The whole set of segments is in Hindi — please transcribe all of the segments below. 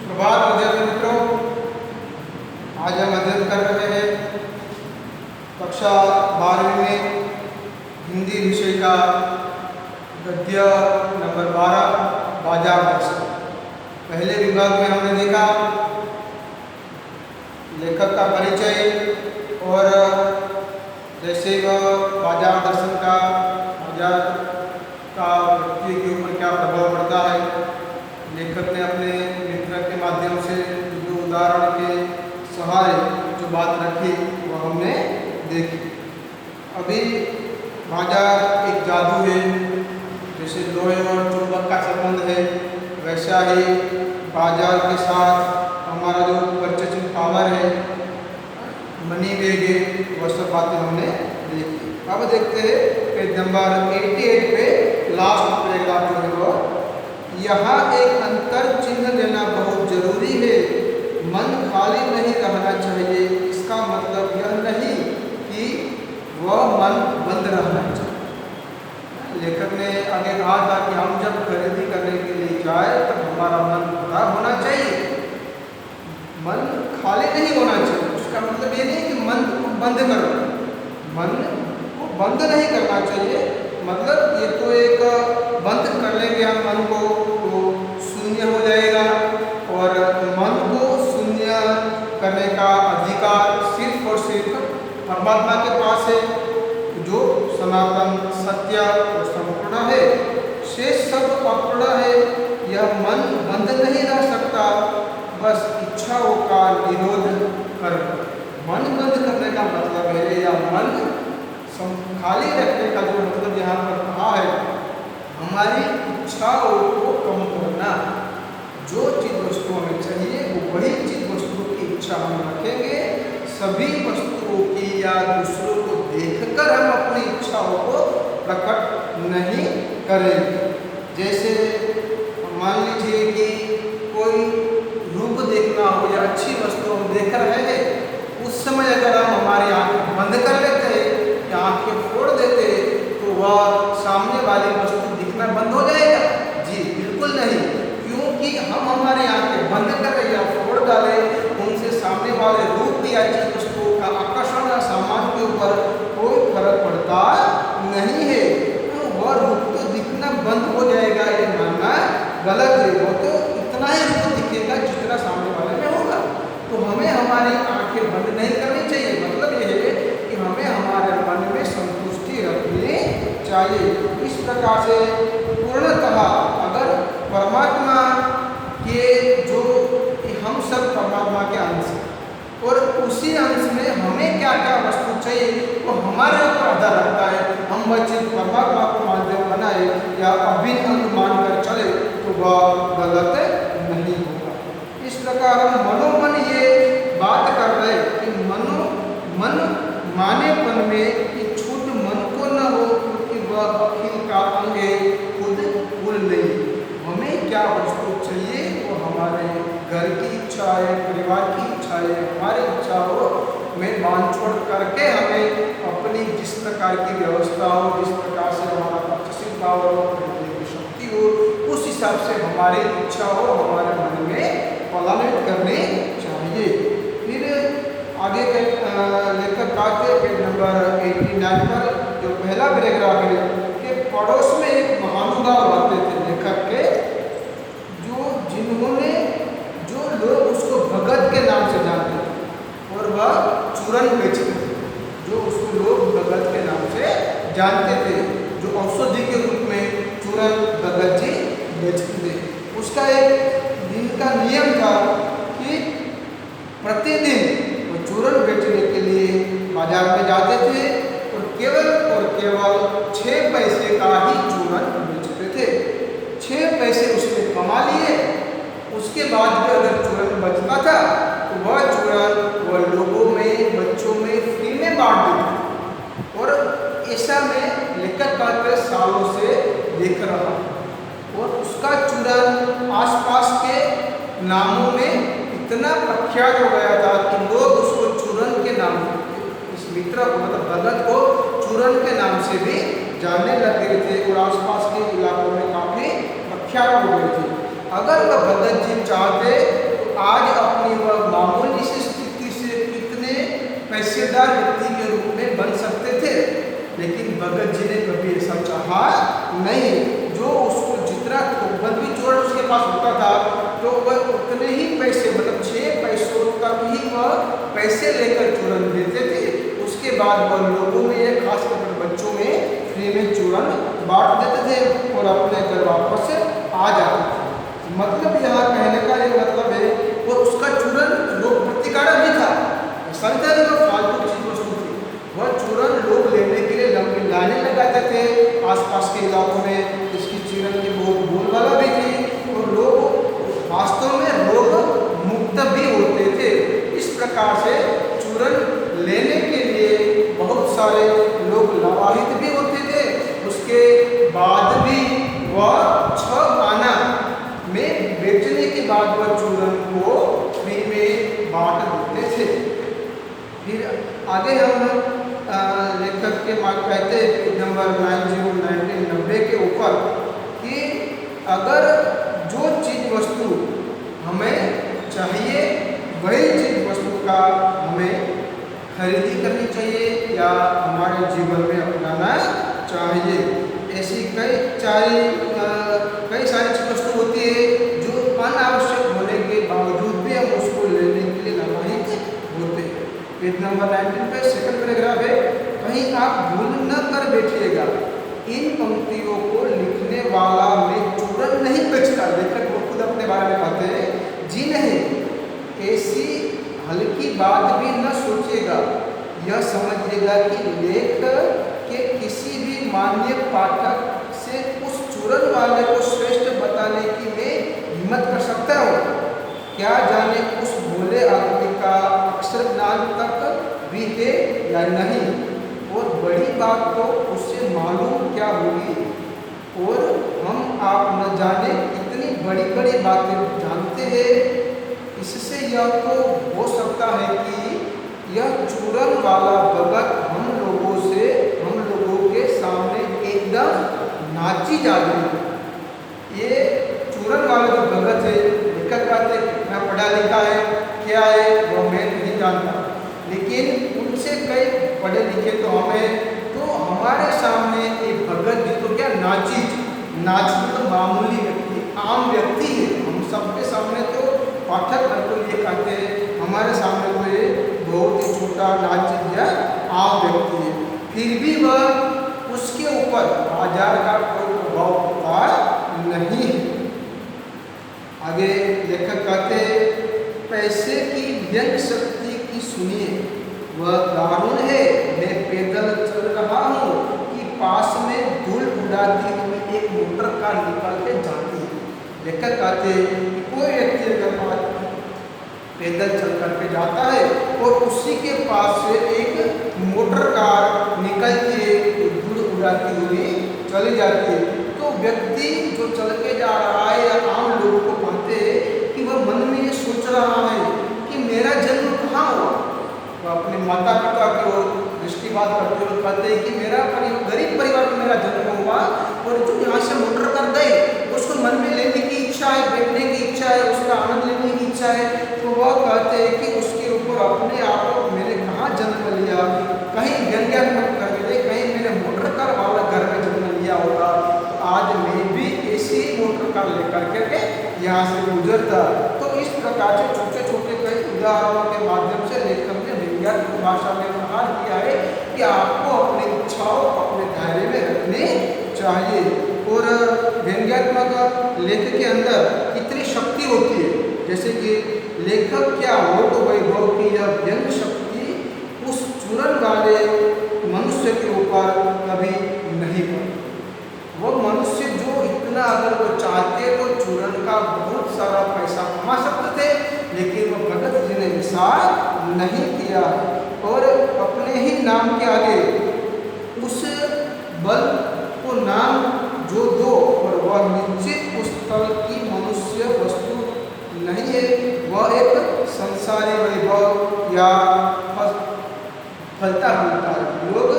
प्रभात विद्यार्थी मित्रों, आज हम अध्ययन कर रहे हैं कक्षा 12वीं में हिंदी विषय का गद्य नंबर 12 बाजार दर्शन। पहले विभाग में हमने देखा लेखक का परिचय और जैसे वह बाजार दर्शन का बाजार का व्यक्ति के ऊपर क्या प्रभाव पड़ता है। लेखक ने अपने मित्र के माध्यम से जो उदाहरण के सहारे जो बात रखी वह हमने देखी। अभी बाजार एक जादू है, जैसे लोहे और चुंबक का संबंध है, वैसा ही बाजार के साथ हमारा जो परचेजिंग पावर है, मनी बैग है, वह सब बातें हमने देखी। अब देखते हैं पेज नंबर 88 पे लास्ट पैराग्राफ जो है वो, यहाँ एक अंतर चिन्ह देना बहुत जरूरी है। मन खाली नहीं रहना चाहिए, इसका मतलब यह नहीं कि वह मन बंद रहना चाहिए। लेखक ने आगे कहा था कि हम जब खरीदी करने के लिए जाए तब हमारा मन भरा होना चाहिए, मन खाली नहीं होना चाहिए। उसका मतलब ये नहीं कि मन को बंद करो, मन को बंद नहीं करना चाहिए। मतलब ये तो एक बंद कर लेंगे हम मन को तो शून्य हो जाएगा, और मन को शून्य करने का अधिकार सिर्फ और सिर्फ परमात्मा के पास है, जो सनातन सत्य और संपूर्ण है। शेष सब अपूर्ण है। यह मन बंद नहीं रह सकता, बस इच्छाओं का निरोध कर। मन बंद करने का मतलब है, या मन खाली रखने का जो मतलब यहाँ पर कहा है, हमारी इच्छाओं को कम करना। जो चीज वस्तु हमें चाहिए वो वही चीज वस्तु की इच्छा हम रखेंगे। सभी वस्तुओं की या दूसरों को देखकर हम अपनी इच्छाओं को प्रकट नहीं करेंगे। जैसे मान लीजिए कि कोई रूप देखना हो या अच्छी वस्तु हम देख रहे हैं, उस समय अगर हम हमारी आंखें बंद कर लेते हैं या आंखें फोड़ देते तो वह सामने वाली वस्तु दिखना बंद हो जाएगा? जी बिल्कुल नहीं, क्योंकि हम हमारी आंखें बंद करें या फोड़ डालें, उनसे सामने वाले रूप या चीज वस्तुओं का आकर्षण या सामान के ऊपर कोई फर्क पड़ता नहीं है। तो वह रूप तो दिखना बंद हो जाएगा, ये मानना गलत है। वो तो इतना ही रूप दिखेगा जितना सामने वाले में होगा। तो हमें हमारी आंखें बंद नहीं करनी चाहिए। मतलब ये है कि हमें हमारे मन में संतुष्टि रखनी चाहिए। इस प्रकार से पूर्णतः अगर परमात्मा के जो हम सब परमात्मा के अंश हैं और उसी अंश में हमें क्या क्या वस्तु चाहिए वो हमारे ऊपर आधार रखता है। हम वह चीज परमात्मा को माध्यम बनाए या अभिन्न अंग मानकर चले तो वह गलत नहीं होगा। इस प्रकार हम मनोमन ये बात कर रहे कि मन मानेपन में कि छूट मन को न हो, क्योंकि वह अखिल का अंग है, खुद भूल नहीं। हमें क्या वस्तु चाहिए वो हमारे घर की इच्छा है, परिवार की इच्छा है, हमारी इच्छाओं में बांधछोड़ करके हमें अपनी जिस प्रकार की व्यवस्था हो, जिस प्रकार से हमारा परचेसिंग पावर हो, खरीदने की शक्ति हो, उस हिसाब से हमारी इच्छा हो हमारे मन में पालन करने चाहिए। फिर आगे के लेखक कहते हैं पेज नंबर 89 पर जो पहला पैराग्राफ है कि पड़ोस में एक महानुभाव रहते थे लेखक के, जो लोग उसको भगत के नाम से जानते थे और वह चूरन बेचते थे। जो उसको लोग भगत के नाम से जानते थे, जो औषधि के रूप में चूरन भगत जी बेचते थे। उसका एक दिन का नियम था कि प्रतिदिन वो चूरन बेचने के लिए बाजार में जाते थे और केवल 6 पैसे का ही चूरन बेचते थे। 6 पैसे उसने कमा लिए। उसके बाद भी अगर चूरन बचता था तो वह चूरन वह लोगों में, बच्चों में फ्री में बांट देते। और ऐसा मैं लेखक का सालों से देख रहा हूँ और उसका चूरन आसपास के नामों में इतना प्रख्यात हो गया था कि लोग उसको चूरन के नाम से, इस मित्र को मतलब भगत को चूरन के नाम से भी जानने लग गए थे और आसपास के इलाकों में काफी प्रख्यात हो गए थे। अगर वह भगत जी चाहते तो आज अपनी वह मामूली सी स्थिति से कितने पैसेदार व्यक्ति के रूप में बन सकते थे, लेकिन भगत जी ने कभी ऐसा चाहा नहीं। जो उसको जितना बंदी चोर उसके पास होता था तो वह उतने ही पैसे, मतलब 6 पैसों तक ही वह पैसे लेकर चूरन देते थे। उसके बाद वह लोगों में, खासकर बच्चों में फ्री में चूरन बांट देते थे और अपने घर वापस आ जाते थे। मतलब यहाँ कहने का ये मतलब है वो उसका चूरन लोग प्रतिकारा भी था, संता जी को फालतू चीज वस्तु थी। वह चूरन लोग लेने के लिए लंबी लाइनें लगाते थे आसपास के इलाकों में। इसकी चूरन की बहुत बोलबाला भी थी और लोग वास्तव में रोग मुक्त भी होते थे। इस प्रकार से चूरन लेने के लिए बहुत सारे लोग लाभान्वित भी होते थे। उसके बाद भी वह 6 आना में बेचने के बाद वह चूरन को फ्री में बांट देते थे। फिर आगे हम लेखक के मार्ग कहते हैं पेज नंबर 1990 के ऊपर कि अगर जो चीज वस्तु हमें चाहिए वही चीज वस्तु का हमें खरीदी करनी चाहिए या हमारे जीवन में अपनाना चाहिए। ऐसी कई सारी चीज वस्तु होती है जो अनावश्यक होने के बावजूद भी हम उसको लेने के लिए लाभान्वित होते हैं। पेज नंबर 19 पे सेकंड पैराग्राफ है, कहीं आप भूल न कर बैठिएगा, इन पंक्तियों को लिखने वाला में चूरन नहीं बेचता। लेखक वो खुद अपने बारे में कहते हैं, जी नहीं, ऐसी हल्की बात भी न सोचिएगा। यह समझिएगा कि लेख के किसी भी मान्य पाठक से उस चूरन वाले को श्रेष्ठ बताने की मैं हिम्मत कर सकता हूँ। क्या जाने उस भोले आदमी का अक्षर ज्ञान तक भी है या नहीं, और बड़ी बात तो उससे मालूम क्या होगी। और हम आप न जाने कितनी बड़ी बड़ी बातें जानते हैं। इससे यह तो हो सकता है कि यह चूरन वाला भगत हम लोगों के सामने एकदम नाची जा रही है। ये चूरन वाला जो भगत है, लेखक कहते कितना पढ़ा लिखा है, क्या है वो मैं नहीं जानता, लेकिन उनसे कई पढ़े लिखे तो हमारे सामने एक भगत जी तो क्या नाची तो मामूली व्यक्ति, आम व्यक्ति है। हम सबके सामने तो पाठक बिल्कुल ये कहते हैं, हमारे सामने तो ये बहुत ही छोटा नाची या आम व्यक्ति है, फिर भी वह उसके ऊपर बाजार का कोई प्रभाव पड़ता नहीं है। आगे लेखक कहते हैं, पैसे की व्यंग शक्ति की सुनिए, वह दारुण है। मैं पैदल चल रहा हूँ कि पास में धूल उड़ाती हुई एक मोटर कार निकल के जाती है। लेखक कहते हैं कि कोई व्यक्ति अगर पैदल चल करके जाता है और उसी के पास से एक मोटर कार निकल के धूल उड़ाती हुई चली जाती है, तो व्यक्ति जो चल के जा रहा है या आम लोगों को कहते हैं कि वह मन में ये सोच रहा है कि मेरा जन्म कहाँ हुआ। तो अपने माता पिता की ओर दृष्टिपात करते हुए कहते हैं कि मेरा गरीब परिवार में मेरा जन्म हुआ, और जो यहाँ से मोटर कर गए उसको मन में लेने की इच्छा है, बैठने की इच्छा है, उसका आनंद लेने की इच्छा है, तो वह कहते हैं कि उसके ऊपर अपने आप को मैंने कहाँ जन्म लिया, कहीं व्यंग्यात्मक कर दे, कहीं मैंने मोटर कार वाला घर में जन्म लिया होगा, तो आज मैं भी ऐसी मोटर कार लेकर के यहाँ से गुजरता। तो इस प्रकार से छोटे छोटे कई उदाहरणों के माध्यम से लेखक ने व्यंग्यात्मक भाषा में प्रहार किया है कि आपको अपनी इच्छाओं अपने दायरे में रखनी चाहिए। और व्यंग्यात्मक लेख के अंदर कितनी शक्ति होती है, जैसे कि लेखक क्या हो तो वैभव की यह व्यंग शक्ति उस चूरन वाले मनुष्य के ऊपर कभी नहीं पड़ी। वो मनुष्य जो इतना अगर वो चाहते तो चूरन का बहुत सारा पैसा कमा सकते थे, लेकिन वो भगत जी ने विचार नहीं किया और अपने ही नाम के आगे उस बल को नाम जो दो और वह निश्चित उस स्थल की मनुष्य वस्तु नहीं है, वह एक संसारी वैभव या फलता फूलता लोग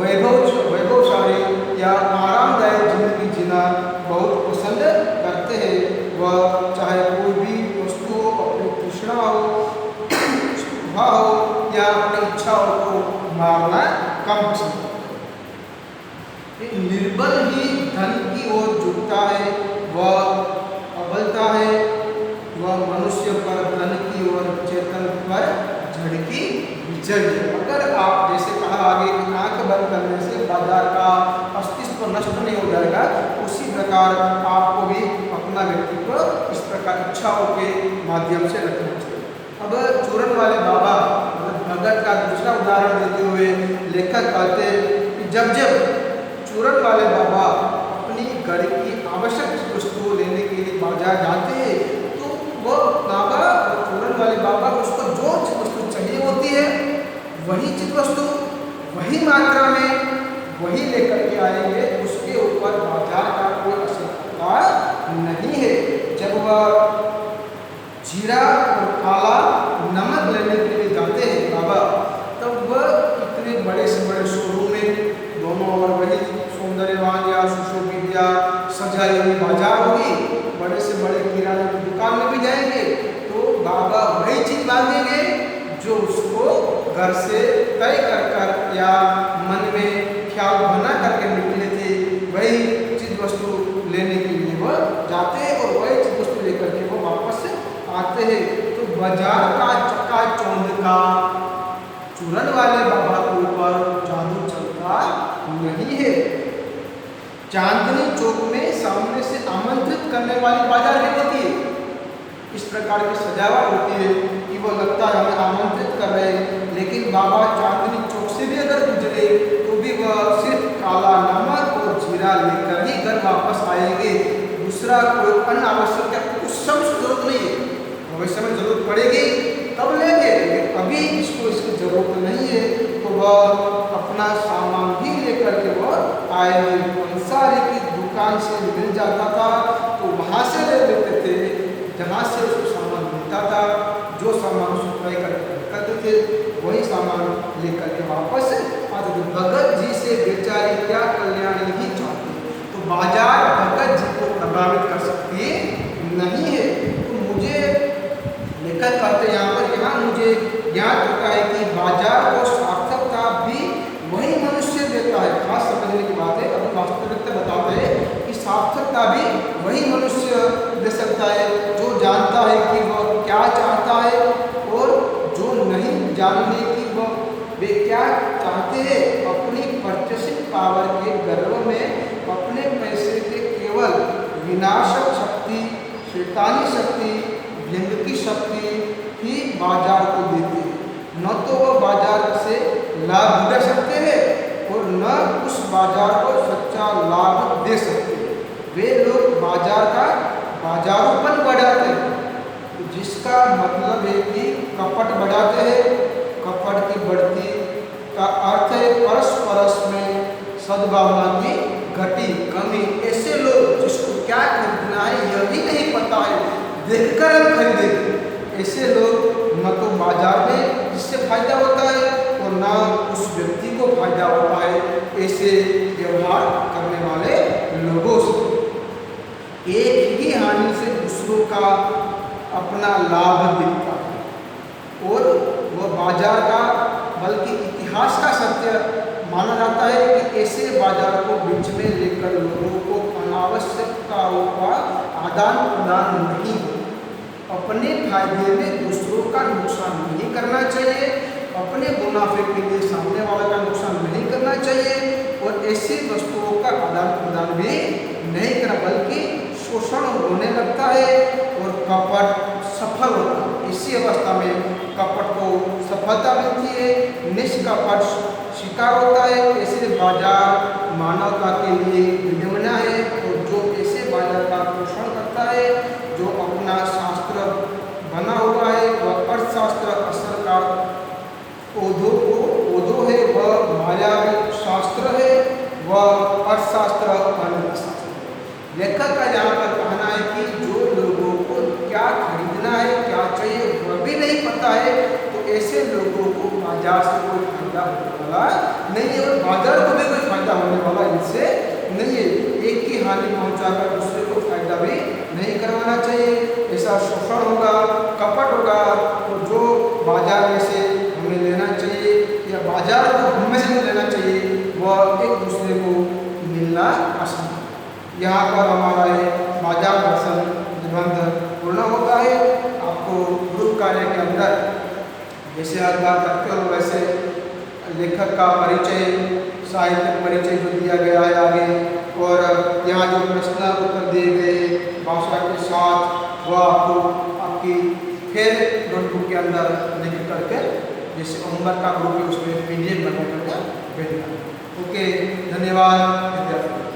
वैभवशाली या आरामदायक जिंदगी जीना बहुत पसंद करते हैं। वह चाहे कोई भी वस्तु अपने कम पसंद करते हैं। निर्बल ही धन की ओर झुकता है, वह अबलता है, वह मनुष्य पर धन की ओर चेतन पर झड़की विजय। अगर आप जैसे कहा आगे कि आंख बंद करने से बाजार का अस्तित्व नष्ट नहीं हो जाएगा, उसी प्रकार आपको भी अपना व्यक्तित्व इस प्रकार इच्छाओं के माध्यम से रखना चाहिए। अब चूरन वाले बाबा भगत का दूसरा उदाहरण देते हुए लेखक कहते कि जब जब चूरन वाले बाबा अपनी घर की आवश्यक वस्तु लेने के लिए बाजार जाते हैं, तो वह बाबा चूरन वाले बाबा उसको जो चीज वस्तु चाहिए होती है वही चीज वस्तु वही मात्रा में वही लेकर के आएंगे, उसके ऊपर बाजार का कोई असर नहीं है। जब वह जीरा और काला नमक लेने के लिए जाते हैं बाबा, तब वह इतने बड़े से बड़े शोरूम में दोनों और वही सौंदर्यवान या सुशोभित या सजाई हुई बाजार होगी, बड़े से बड़े किराने की दुकान में भी जाएंगे तो बाबा वही चीज मांगेंगे जो उसको घर से तय कर या मन में ख्याल बना करके निकले थे, वही चीज वस्तु लेने के लिए वह जाते हैं और वही चीज वस्तु लेकर के वो वापस आते हैं। तो बाजार का चकाचौंध का चूरन वाले बाबा के ऊपर जादू चलता नहीं है। चांदनी चौक में सामने से आमंत्रित करने वाली बाजार भी होती है, इस प्रकार की सजावट होती है कि वो लगता है हमें आमंत्रित कर रहे हैं, लेकिन बाबा चांदनी चौक से भी अगर गुजरे तो भी वह सिर्फ काला नमक और जीरा लेकर ही घर वापस आएंगे, दूसरा कोई अन्य आवश्यक उस समय जरूरत नहीं है। भविष्य में जरूरत पड़ेगी तब लेंगे, लेकिन अभी इसको इसकी जरूरत नहीं है, तो वह अपना सामान भी लेकर के वह आएंगे। पंसारी की दुकान से मिल जाता था तो वहाँ से ले लेते थे, जहाँ से उसको सामान मिलता था, जो सामान उसको क्रय करते थे वही सामान लेकर के वापस आते थे। भगत जी से बेचारी क्या कल्याण नहीं चाहती, तो बाजार भगत जी को प्रभावित कर सकती नहीं है। तो मुझे लेखक कहते यहाँ मुझे ज्ञात होता है कि बाजार को सार्थकता भी वही मनुष्य देता है। खास समझने की बात है, अभी वास्तविकता बताते हैं कि सार्थकता भी वही मनुष्य दे सकता है जो जानता है कि वह क्या चाहता है और जो नहीं जानने की वह वे क्या चाहते हैं। अपनी परचेसिंग पावर के गर्व में अपने पैसे के केवल विनाशक शक्ति, शैतानी शक्ति, व्यंग की शक्ति ही बाजार को देते हैं। न तो वह बाजार से लाभ उठा सकते हैं और न उस बाजार को सच्चा लाभ दे सकते हैं। वे लोग बाजार का बाजारोपन बढ़ाते हैं, जिसका मतलब है कि कपट बढ़ाते हैं। कपट की बढ़ती का अर्थ है परस्परस में सद्भावना की घटी कमी। ऐसे लोग जिसको क्या खरीदना है यह भी नहीं पता है, देखकर हम खरीदेंगे, ऐसे लोग न तो बाजार में जिससे फायदा होता है और न उस व्यक्ति को फायदा होता है। ऐसे व्यवहार करने वाले लोगों से एक ही हानि से दूसरों का अपना लाभ दिखता है और वह बाजार का बल्कि इतिहास का सत्य माना जाता है कि ऐसे बाजार को बीच में लेकर लोगों को अनावश्यकताओं का आदान प्रदान नहीं हो। अपने फायदे में दूसरों का नुकसान नहीं करना चाहिए, अपने मुनाफे के लिए सामने वाले का नुकसान नहीं करना चाहिए और ऐसी वस्तुओं का आदान प्रदान भी नहीं करना, बल्कि शोषण होने लगता है और कपट सफल होता है। इसी अवस्था में कपट को सफलता मिलती है, निष्कपट शिकार होता है। ऐसे बाजार मानवता के लिए विडंबना है और जो ऐसे बाजार का पोषण करता है, जो अपना शास्त्र बना हुआ है, वह अर्थशास्त्र असरकार ओधो है, वह मायावी शास्त्र है, वह अर्थशास्त्र अनंत शास्त्र है। लेखक का यहाँ पर कहना है कि जो लोगों को क्या खरीदना है, क्या चाहिए वह भी नहीं पता है, तो ऐसे लोगों को बाजार से कोई फायदा होने वाला नहीं है और बाजार को भी कोई फायदा होने वाला इनसे नहीं है। एक की हानि पहुंचाकर दूसरे को फायदा भी नहीं करवाना चाहिए, ऐसा शोषण होगा, कपट होगा। तो जो बाजार में से हमें लेना चाहिए या बाजार को हमें से लेना चाहिए, व एक दूसरे को मिलना पसंद है। यहाँ पर हमारा ये बाजार दर्शन निबंध पूर्ण होता है। आपको ग्रुप कार्य के अंदर जैसे हर बार करते हो वैसे लेखक का परिचय, साहित्यिक परिचय जो दिया गया है आगे, और यहाँ जो प्रश्न उत्तर दिए गए भाषा के साथ वह आपको आपकी फिर नोटबुक के अंदर लिख करके जैसे होमवर्क का ग्रुप है उसमें PDF बना करके भेजना। ओके, धन्यवाद विद्यार्थी।